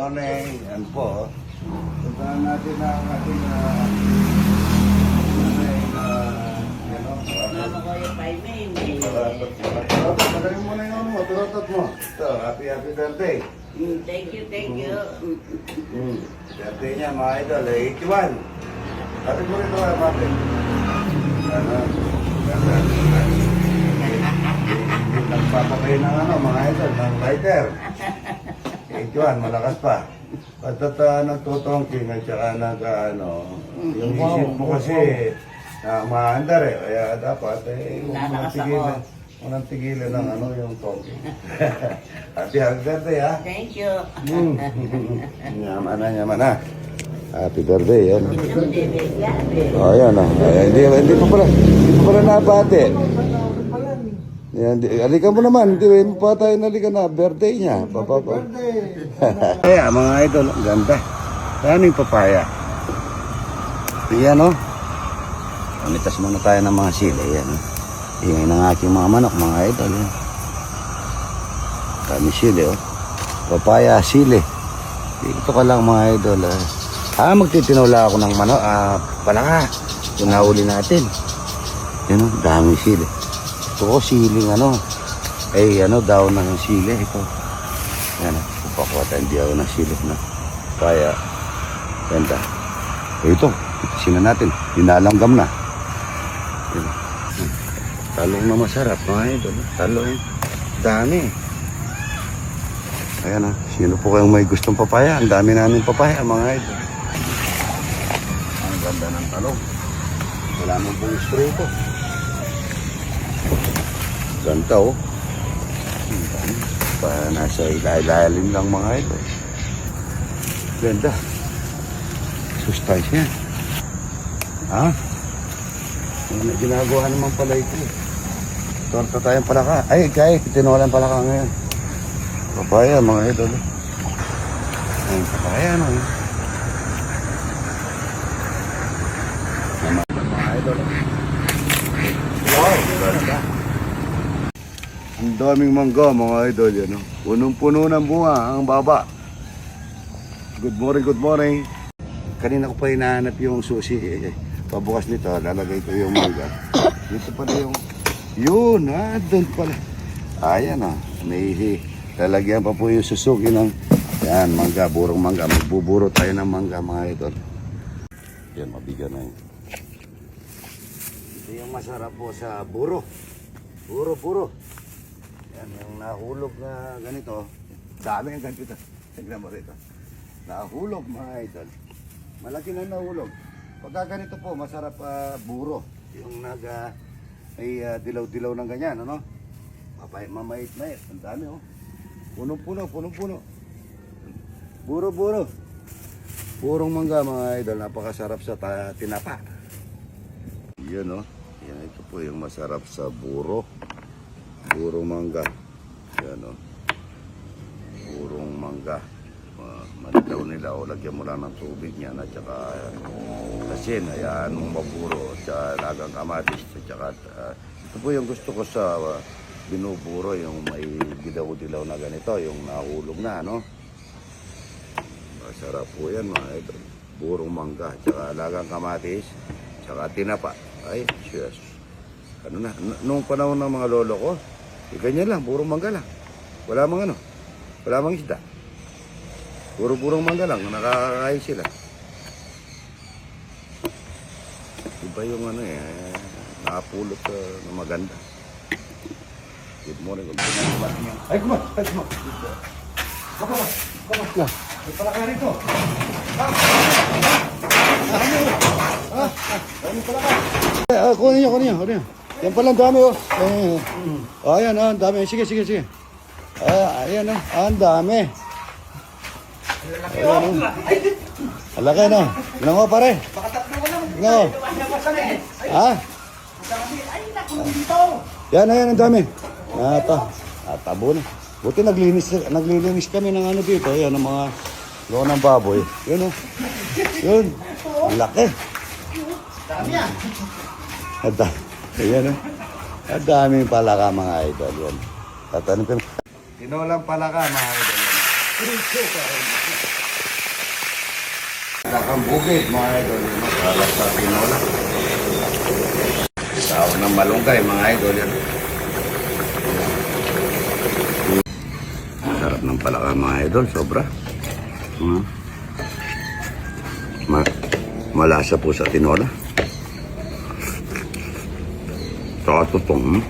morning. Yan po. Puntahan natin ang ating Mama ko yung paimin. Magaling mo na yung ano mo, turotot mo. So, happy birthday. Thank you, thank you. Birthday niya, mga idol, 81. Sabi mo rin ito, Martin. Nagpapakay ng mga idol, ng lighter. 81, malakas pa. Pagkat nagtutongking at saka yung isip mo kasi maandar kaya dapat unang tigilan ng yung tongking. Happy birthday, ha? Thank you. Yaman na. Happy birthday, yan. Oh, yan hindi pa pala nabate. Yan, alika mo naman, hindi pa tayo nalika na, birthday niya. Kaya mga idol, ang ganda. Ano yung papaya? Yan o. Pamitas muna tayo ng mga sili. Yan o. Ingay ng aking mga manok, mga idol. Yan. Kami sili o. Papaya, sili. Dito ka lang mga idol. Magtitinula ako ng manok. Palaka. Ito nahuli natin. Yan o, daming sili. Ito ko siling daw ng sili. Ito. Yan o. Pakuha tayo, hindi ako ng sili na. Kaya, ganda. Ito, itisin na natin. Dinalanggam na. Yan. Talong na masarap, mga idol. Talong. Dami. Ayan o. Sino po kayong may gustong papaya? Ang dami namin papaya, mga idol. Ang ganda ng talong. Wala mong pong spray ito. Ganda o. Nasa ilalim lang mga idol. Ganda. Sustansya yan. Ginagawa naman pala ito. Torta tayong palaka. Ay, tinolan palaka ngayon. Papaya mga idol. Ay, papaya mga idol. Wow, ganda. Ang daming mangga mga idol yan. Punong-puno ng bunga ang baba. Good morning. Kanina ko pa hinahanap yung susi. Pabukas nito, lalagay ko yung mangga. Dito pala yun, doon pala. Ayan may lalagyan pa po yung susuki ng yan, mangga, burong mangga. Magbuburo tayo ng mangga mga idol. Yan, mabigyan na yun. Ito yung masarap po sa buro. Buro. Yan, yung nahulog na ganito. Dami ang ganito. Tignan mo rito. Nahulog mga idol. Malaki na nahulog. Pagka ganito po, masarap buro. Yung may dilaw-dilaw ng ganyan, mamait-mait. Ang dami, Punong-puno. Buro. Burong mangga, mga idol. Napakasarap sa tinapa. Yan, Yan, ito po yung masarap sa buro. Burong mangga. Yan, burong mangga. Manilaw nila lagyan mo lang ng tubig niya at saka asin, hayaan mong maburo at saka lagang kamatis at saka ito po yung gusto ko sa binuburo, yung may dilaw-dilaw na ganito, yung nahulog na, masarap po yan mga idol. Burong mangga at saka lagang kamatis at saka tinapa. Ay, yes. Nung panahon ng mga lolo ko, ganyan lang, burong mangga lang, wala mang isda. Puro-purong mangga lang, nakakakain sila. Iba yung nakapulot na maganda. Good morning. Ay, kumas! Kamas! May palaka rito. Ano palaka? Kunin nyo. Yan palang dami, Ayan, ang dami. Sige. Ayan, ang dami. Alaki na. Tingnan mo pare. Tingnan mo. Yan, ang dami. Tabo na. Buti naglilinis kami ng dito. Yan, ang mga gawa ng baboy. Yun, Yun. Ang laki. Dami yan. Ayan, ang daming palaka mga idol. Yan. Tinolang palaka mga idol. ng bukid, mga idol. Kalat sa tinola. Tawag ng malunggay, mga idol. Yan. Sarap ng palaka, mga idol. Sobra. Malasa po sa tinola. Saka tutong.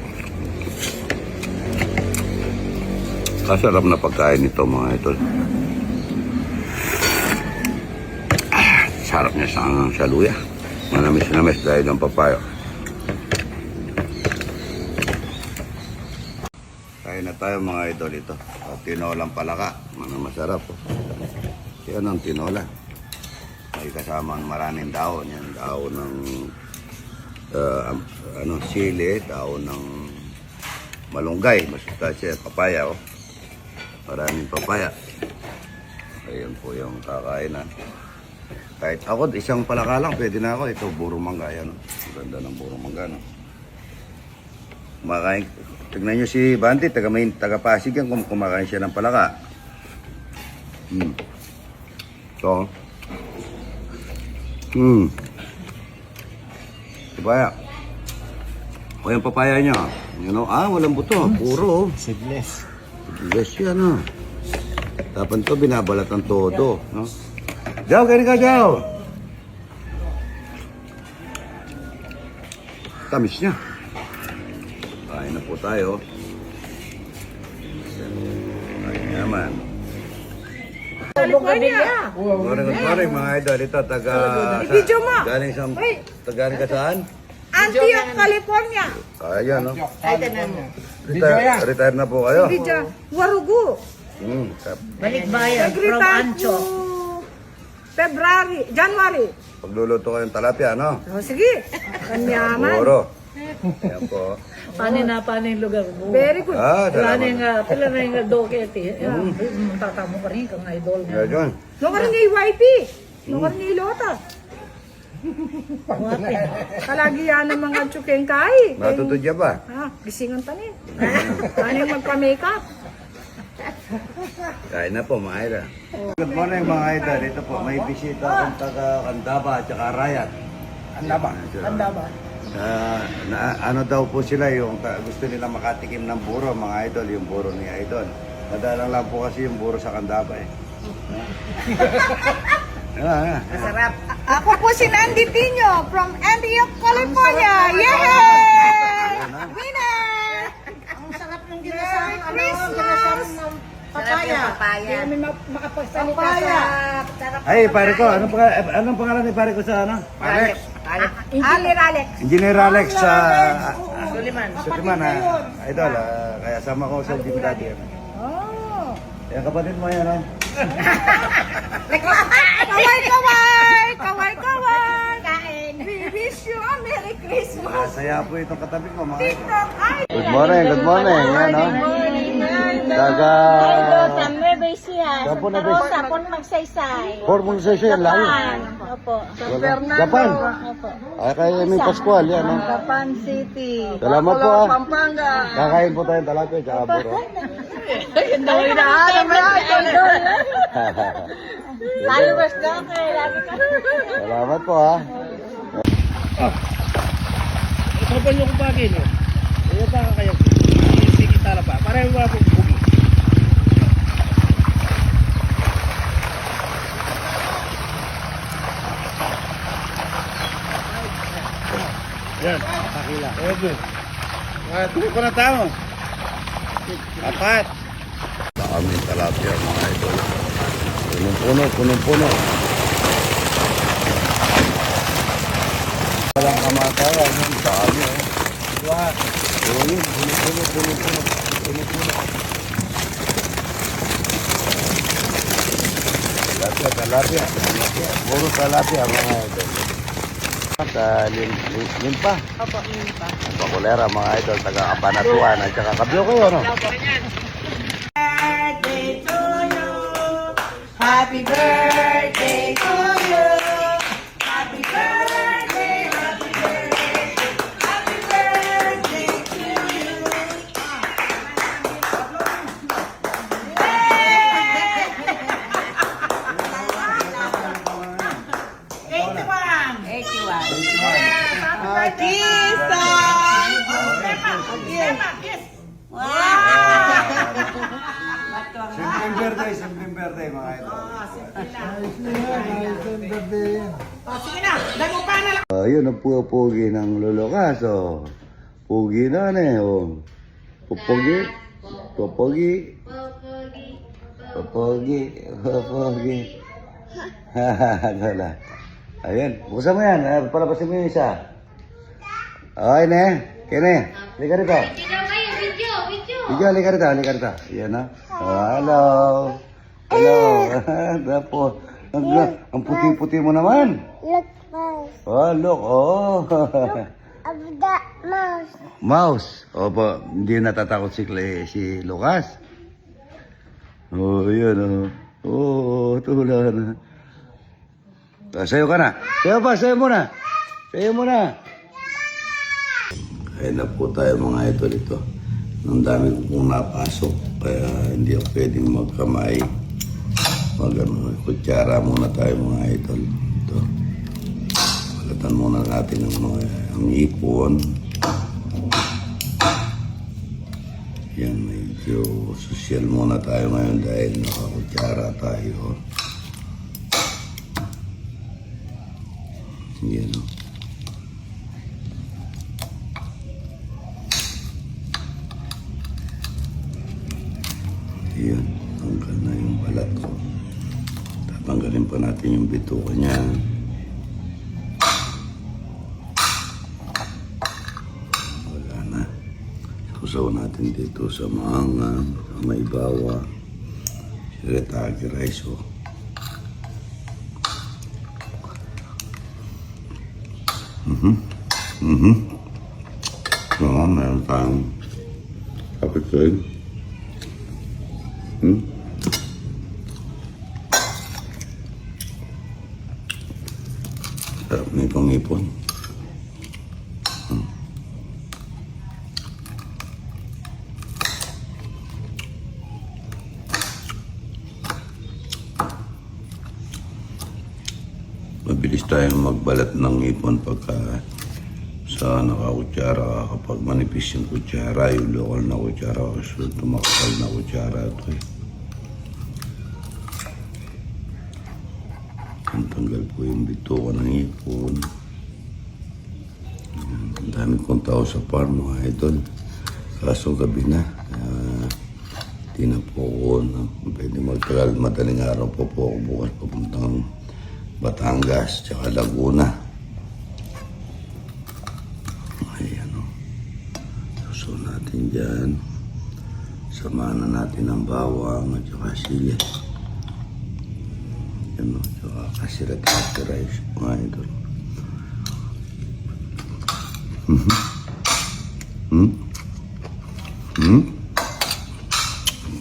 Kasarap na pagkain ito, mga idol. Sarap niya sa luya. Manamis-namis dahil ng papayo. Kain na tayo, mga idol, ito. Tinolang palaka. Masarap po. Yan ang tinola. May kasama maraming daon. Yan, daon ng sili, daon ng malunggay. Masustansya, papaya. Oh. Maraming papaya. Ayan po yung kakainan. Kahit ako, isang palaka lang, pwede na ako. Ito, burong mangga. Yan. Ang ganda ng burong mangga. No? Kumakain. Tignan nyo si Banti, taga-Pasig yan, kumakain siya ng palaka. So, papaya. O yung papaya niya. You know, walang buto. Puro. Seedless. Seedless yan, no? Tapos to, binabalat ng todo, no? Diyaw, kaya ka, Diyaw! Tamis niya. Kain na po tayo. Kain naman. Good morning, mga idol. Ito, Video mo. galing ka saan? Antioch, California. Ayan, no? Retire na po kayo. Video. Warugu. Balikbayan from Nag-retire Ancho. po January. Pagluluto kayong talapia, no? O, sige. Kanyaman. Puro. Ayan po. Paano yung lugar mo? Very good. Pila Salamat. na yung doket eh. Tatamo ka rin kang idol Kaya nga. dyan. Nung karoon niya YP. Nung karoon niya Ilota. Kalagi yan ang mga tsukengkay. Matutudya ba? Gisingan tanin. Tanin magpa-makeup. Kain na po, mga idol. Good morning, mga idol. Ito po, may bisita akong taga Candaba at saka Rayat. Andaba. Ano daw po sila, yung gusto nila makatikim ng buro, mga idol, yung buro ni Idol. Madalang lang po kasi yung buro sa Candaba eh. Masarap. Ako po si Nandy Pino from Antioch, California. Yay! Winner! Ang sarap ng ginasang, Christmas! papaya. Kami makapagsalita sa... Ay, pare ko, anong pangalan ni pare ko sa ano? Alex. Alex. Engineer Alex sa Suliman. Suliman, Idol. Kaya sama ko sa gym dati. Oh. Yan, kapatid mo yan, ha? Kaway! Kain! We wish you a Merry Christmas! Masaya po itong katabi ko, mga idol. TikTok! Ay! Good morning. Yan, no? Taga... Saan po na base? Sapon magsaysay. Hormone session, yan layo. Opo. Japan. Opo. Ay, kay Emil Pascual, yan, no? Japan City. Salamat po, ha? Pampanga! Kakain po tayong talapia, tsaka buro. Followers ka kay lagi ka. Salamat po, ha? Sopan nyo kung bagay nyo. Iyo ba kayo? Sige tala pa. Para yung mga bugi. Yan. Pakila. Okay. Tuloy ko na tao. Apat. Maraming talapia, mga idol. Punong-puno. Walang kamatayan, yung dami, oh. Dua. Yun, puno-puno. Talapia. Puro talapia, mga idol. Limpa. Opo, limpa. Bakulera, mga idol, taga Kabanatuan at saka Kabyo kayo, no? Birthday to you. Happy birthday to you. Happy birthday. Happy birthday to you. Kiss! Simpleng birthday mga idol. Sige na, dago pa na lang. Ayun ang pugi ng Lolo Kaso. Pugi na oh. Pupogi. Pupogi. Pupogi. Pupogi. Hahaha. Ayun, buksan mo yan. Palabasin mo yung isa. Okay, ne. Kene. Halika rito. Video, halika rito. Yan na. Hello. Hello. Dapo. Ang puti-puti mo naman. Look, mouse. Oh, look. Oh. Of that mouse. Mouse. Opo, hindi natatakot si Lucas. Oh, yun. Oh, tula na. Sayo ka na. Sayo muna. Kaya na po tayo mga idol ito. Ang dami ko pong napasok. Kaya hindi ako pwedeng magkamay. Kutsara muna tayo mga idol. Ito. Balatan muna natin ang ipon. Yan, medyo social muna tayo ngayon dahil nakakutsara tayo. Yan o. Yan, tanggal na yung balat ko. Tatanggalin pa natin yung bituka niya. Wala na. Susaw natin dito sa maangang, sa may bawa. Shirataki rice o. Oo, meron tayong kapit ko yun. Sarap na itong ipon. Mabilis tayong magbalat ng ipon pagka sa nakakutsara. Kapag manipis yung kutsara, yung lokal na kutsara, kasi tumakal na kutsara ito eh. Ang tanggal po yung bituka ng ipon. Ang dami kong tao sa farm mga idol. Kaso gabi na. Di na po ako pwede magtagal. Madaling araw po ako bukas papuntang Batangas tsaka Laguna. Ayan o. Suso natin dyan. Samahan na natin ang bawang at saka sili. Ayan o. Tsaka kasirat-kasirat rice mga idol.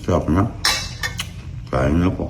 Sarap na. Kain na po.